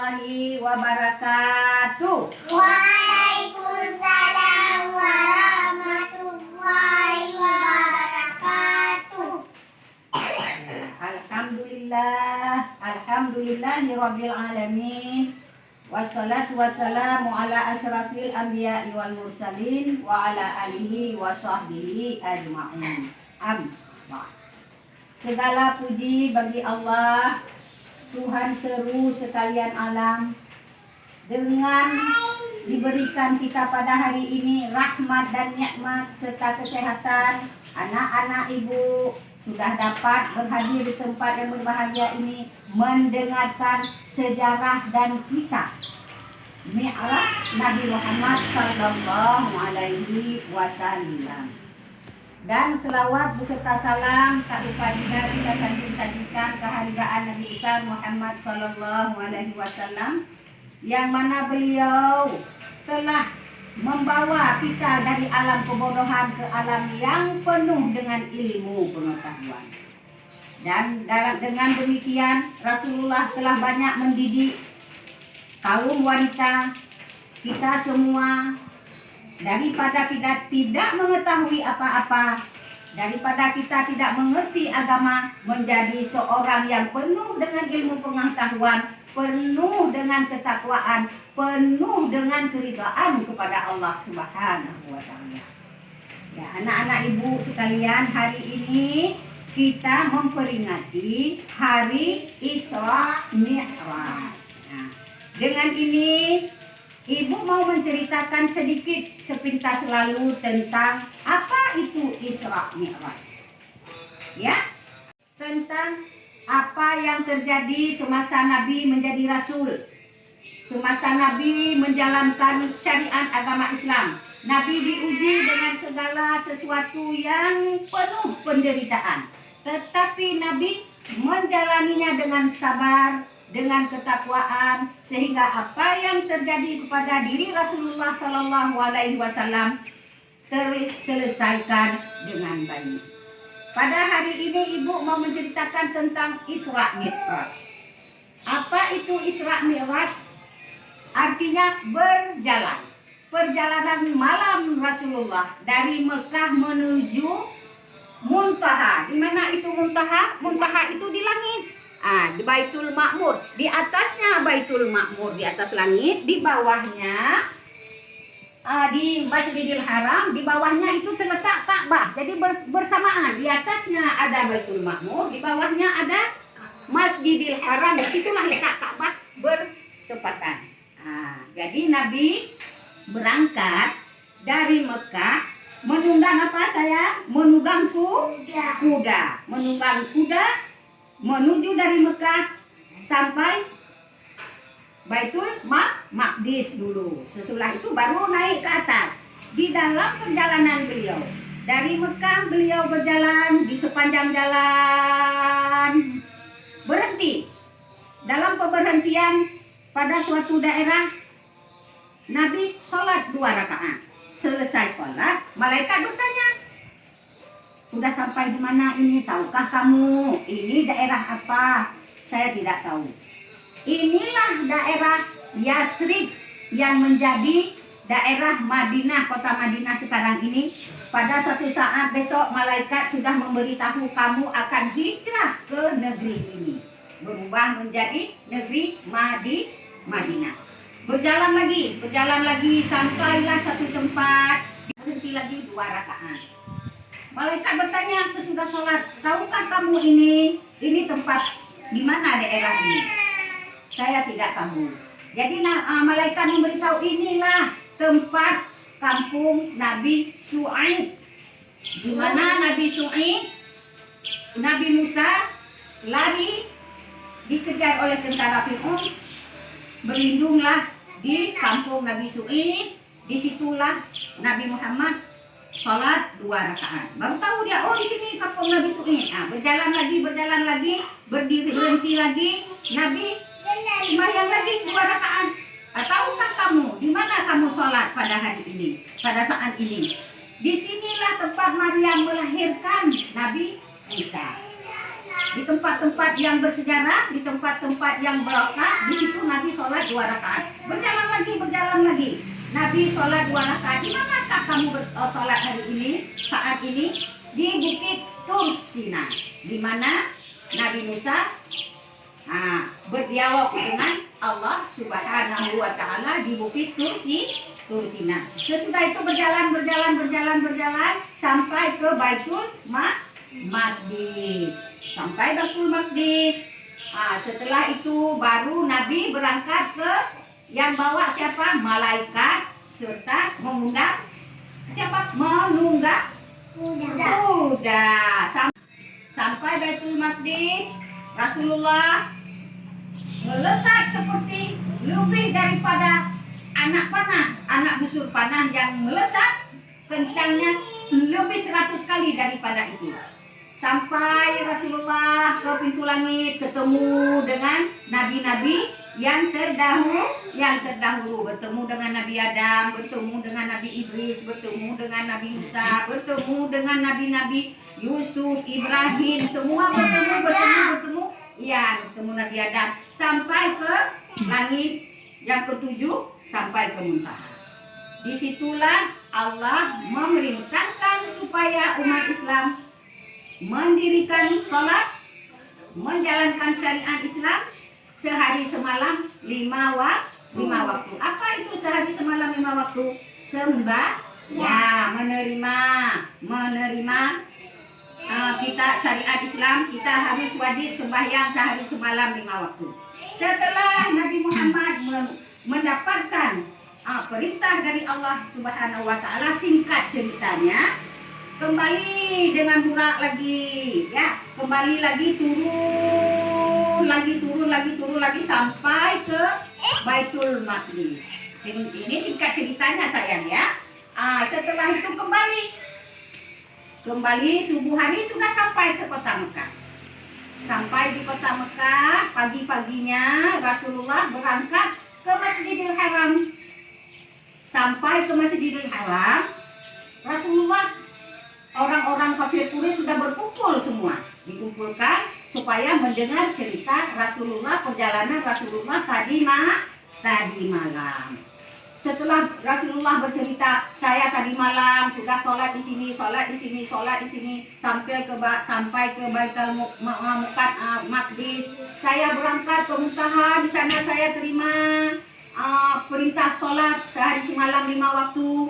warahmatullahi wabarakatuh. Waalaikumsalam warahmatullahi wabarakatuh. Alhamdulillahirabbil alamin. Wassalatu wassalamu ala asyrafil anbiya'i wal mursalin wa ala alihi wa sahbihi ajma'in. Amma. Segala puji bagi Allah, Tuhan seru sekalian alam. Dengan diberikan kita pada hari ini rahmat dan nikmat serta kesehatan, anak-anak ibu sudah dapat berhadir di tempat yang berbahagia ini mendengarkan sejarah dan kisah Mi'raj Nabi Muhammad sallallahu alaihi wasallam. Dan selawat beserta salam tak lupa juga kita sajikan kehargaan Nabi besar Muhammad sallallahu alaihi wasallam, yang mana beliau telah membawa kita dari alam kebodohan ke alam yang penuh dengan ilmu pengetahuan. Dan dengan demikian Rasulullah telah banyak mendidik kaum wanita kita semua, daripada kita tidak mengetahui apa-apa, daripada kita tidak mengerti agama, menjadi seorang yang penuh dengan ilmu pengetahuan, penuh dengan ketakwaan, penuh dengan keridhaan kepada Allah Subhanahu wa taala. Ya, anak-anak ibu sekalian, hari ini kita memperingati hari Isra Mi'raj. Nah, dengan ini ibu mau menceritakan sedikit sepintas lalu tentang apa itu Isra Mi'raj. Ya, tentang apa yang terjadi semasa Nabi menjadi Rasul, semasa Nabi menjalankan syariat agama Islam. Nabi diuji dengan segala sesuatu yang penuh penderitaan, tetapi Nabi menjalaninya dengan sabar, dengan ketakwaan, sehingga apa yang terjadi kepada diri Rasulullah Sallallahu Alaihi Wasallam terselesaikan dengan baik. Pada hari ini ibu mau menceritakan tentang Isra Mi'raj. Apa itu Isra Mi'raj? Artinya berjalan. Perjalanan malam Rasulullah dari Mekah menuju Muntaha. Di mana itu Muntaha? Muntaha itu di langit. Di Baitul Ma'mur. Di atasnya Baitul Ma'mur, di atas langit, di bawahnya di Masjidil Haram, di bawahnya itu terletak Ka'bah. Jadi bersamaan, di atasnya ada Baitul Ma'mur, di bawahnya ada Masjidil Haram. Disitulah letak Ka'bah bertepatan. Jadi Nabi berangkat dari Mekah menunggang apa saya? Menunggang kuda. Menunggang kuda menuju dari Mekah sampai Baitul Maqdis dulu. Sesudah itu baru naik ke atas. Di dalam perjalanan beliau dari Mekah, beliau berjalan di sepanjang jalan, berhenti. Dalam pemberhentian pada suatu daerah, Nabi sholat 2 rakaat. Selesai sholat, malaikat bertanya, "Sudah sampai di mana ini? Tahukah kamu ini daerah apa?" "Saya tidak tahu." Inilah daerah Yasrib yang menjadi daerah Madinah, kota Madinah sekarang ini. Pada suatu saat besok malaikat sudah memberitahu kamu akan hijrah ke negeri ini, berubah menjadi negeri Madinah. Berjalan lagi sampailah satu tempat, berhenti lagi 2 rakaat. Malaikat bertanya sesudah sholat, "Tahukah kamu ini tempat di mana daerah ini?" "Saya tidak tahu." Jadi malaikat memberitahu, inilah tempat kampung Nabi Syuaib. Di mana Nabi Syuaib, Nabi Musa lari dikejar oleh tentara Fir'aun, berlindunglah di kampung Nabi Syuaib. Disitulah Nabi Muhammad sholat 2 rakaat. Baru tahu dia, oh di sini kampung Nabi Syuaib. Berjalan lagi, berhenti lagi. Nabi sembahyang lagi 2 rakaat. Tahukah kamu di mana kamu sholat pada hari ini, pada saat ini? Disinilah tempat Maryam melahirkan Nabi Isa. Di tempat tempat-tempat yang bersejarah, di tempat-tempat yang barokah, di situ Nabi sholat 2 rakaat. Berjalan lagi. Nabi sholat 2 rakaat. Di manakah kamu sholat hari ini, saat ini? Di Bukit Tur Sina, di mana Nabi Musa berdialog dengan Allah Subhanahu wa Ta'ala di Bukit Tur Sina. Sesudah itu berjalan sampai ke Baitul Maqdis. Setelah itu baru Nabi berangkat ke yang bawa siapa? Malaikat serta mengundang siapa? Menunggang kuda. Sampai Baitul Maqdis, Rasulullah melesat seperti lebih daripada anak busur panah yang melesat kencangnya lebih 100 kali daripada itu. Sampai Rasulullah ke pintu langit ketemu dengan nabi-nabi yang terdahulu, bertemu dengan Nabi Adam, bertemu dengan Nabi Idris, bertemu dengan Nabi Musa, bertemu dengan nabi-nabi Yusuf, Ibrahim, semua bertemu Nabi Adam sampai ke langit yang ketujuh, sampai ke Muntaha. Disitulah Allah memerintahkan supaya umat Islam mendirikan sholat, menjalankan syariat Islam sehari semalam 5 waktu. Apa itu sehari semalam 5 waktu? Menerima kita syariat Islam, kita harus wajib sembahyang sehari semalam 5 waktu. Setelah Nabi Muhammad mendapatkan perintah dari Allah Subhanahu wa Ta'ala, singkat ceritanya, kembali dengan burak lagi, kembali lagi turun lagi sampai ke Baitul Maqdis. Ini singkat ceritanya sayang ya. Setelah itu kembali subuh hari sudah sampai ke kota Mekah. Sampai di kota Mekah, pagi-paginya Rasulullah berangkat ke Masjidil Haram. Sampai ke Masjidil Haram, Rasulullah, orang-orang kafir Quraisy sudah berkumpul semua. Dikumpulkan supaya mendengar cerita Rasulullah, perjalanan Rasulullah tadi malam. Setelah Rasulullah bercerita, saya tadi malam sudah sholat di sini, sampai ke Baitul Maqdis. Saya berangkat ke Muntaha, di sana saya terima perintah sholat sehari semalam 5 waktu.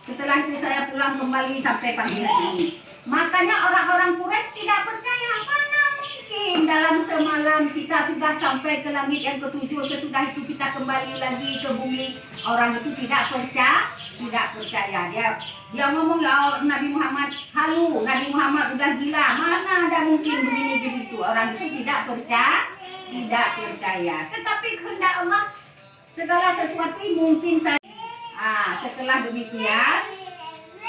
Setelah itu saya pulang kembali sampai pagi ini. Makanya orang-orang Quraisy tidak percaya, mana mungkin dalam semalam kita sudah sampai ke langit yang ketujuh, sesudah itu kita kembali lagi ke bumi. Orang itu tidak percaya. Dia ngomong, ya Nabi Muhammad halu, Nabi Muhammad udah gila, mana ada mungkin begini begitu. Orang itu tidak percaya. Tetapi kehendak Allah, segala sesuatu mungkin saja. Setelah demikian,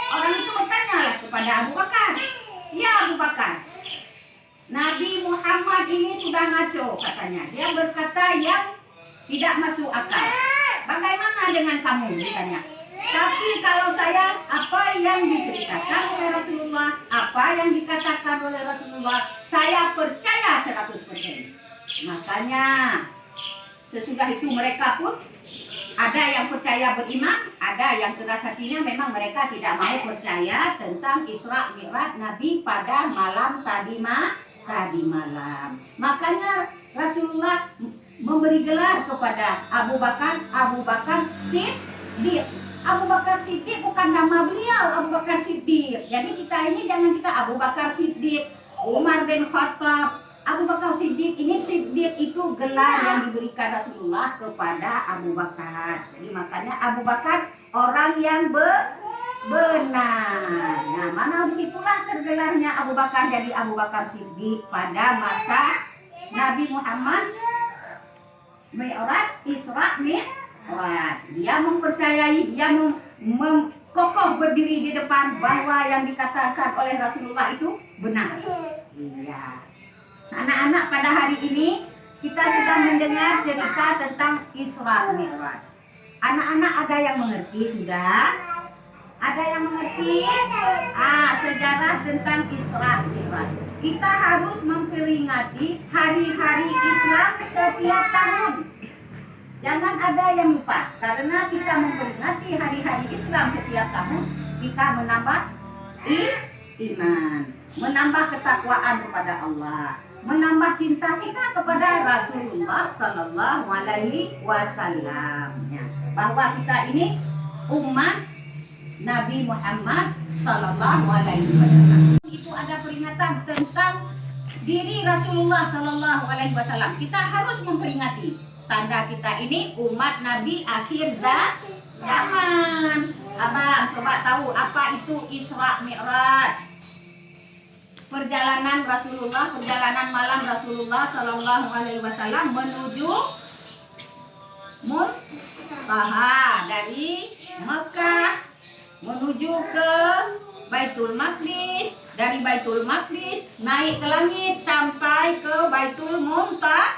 orang itu bertanyalah kepada Abu Bakar. Ya Abu Bakar, Nabi Muhammad ini sudah ngaco katanya. Dia berkata yang tidak masuk akal. Bagaimana dengan kamu? Ditanya. Tapi kalau saya, apa yang diceritakan oleh Rasulullah, apa yang dikatakan oleh Rasulullah, saya percaya 100%. Makanya sesudah itu mereka pun ada yang percaya beriman, ada yang keras hatinya memang mereka tidak mau percaya tentang Isra Mi'raj Nabi pada malam tadi malam. Makanya Rasulullah memberi gelar kepada Abu Bakar Siddiq. Abu Bakar Siddiq bukan nama beliau, Abu Bakar Siddiq. Jadi kita ini jangan kita Abu Bakar Siddiq, Umar bin Khattab. Abu Bakar Siddiq ini, Siddiq itu gelar yang diberikan Rasulullah kepada Abu Bakar. Jadi makanya Abu Bakar orang yang benar. Nah, mana disitulah tergelarnya Abu Bakar jadi Abu Bakar Siddiq pada masa Nabi Muhammad Mi'raj, Isra Mi'raj. Dia mempercayai, dia kokoh berdiri di depan bahwa yang dikatakan oleh Rasulullah itu benar. Iya. Anak-anak, pada hari ini kita sudah mendengar cerita tentang Isra Mi'raj. Anak-anak ada yang mengerti sudah? Ada yang mengerti? Sejarah tentang Isra Mi'raj. Kita harus memperingati hari-hari Islam setiap tahun. Jangan ada yang lupa, karena kita memperingati hari-hari Islam setiap tahun, kita menambah iman, menambah ketakwaan kepada Allah, menambah cinta kita kepada Rasulullah Sallallahu Alaihi Wasallam. Bahwa kita ini umat Nabi Muhammad Sallallahu Alaihi Wasallam. Itu ada peringatan tentang diri Rasulullah Sallallahu Alaihi Wasallam. Kita harus memperingati. Tanda kita ini umat Nabi akhir zaman. Abang coba tahu apa itu Isra Mi'raj? Perjalanan Rasulullah, perjalanan malam Rasulullah Sallallahu Alaihi Wasallam menuju Muntaha, dari Mekah menuju ke Baitul Maqdis, dari Baitul Maqdis naik ke langit sampai ke Baitul Muntaha.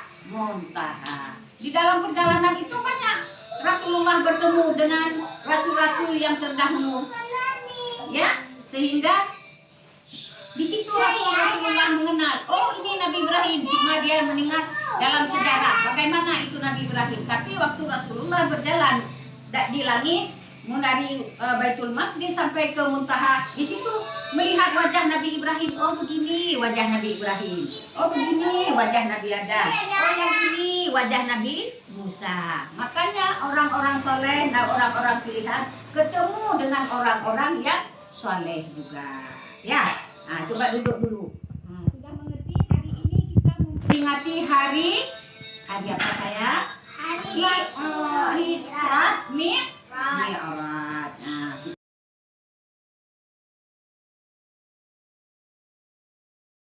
Di dalam perjalanan itu banyak Rasulullah bertemu dengan rasul-rasul yang terdahulu, ya, sehingga di situ Rasulullah mengenal, oh ini Nabi Ibrahim. Cuma dia mendengar dalam sejarah bagaimana itu Nabi Ibrahim. Tapi waktu Rasulullah berjalan di langit, dari Baitul Maqdis sampai ke Muntaha, di situ melihat wajah Nabi Ibrahim. Oh begini wajah Nabi Ibrahim. Oh begini wajah Nabi Adam. Oh yang ini wajah Nabi Musa. Makanya orang-orang soleh dan orang-orang pilihan ketemu dengan orang-orang yang soleh juga. Ya, nah, coba duduk dulu. Sudah mengerti hari ini kita memperingati hari apa saya? Hari Isra Mi'raj. Nah,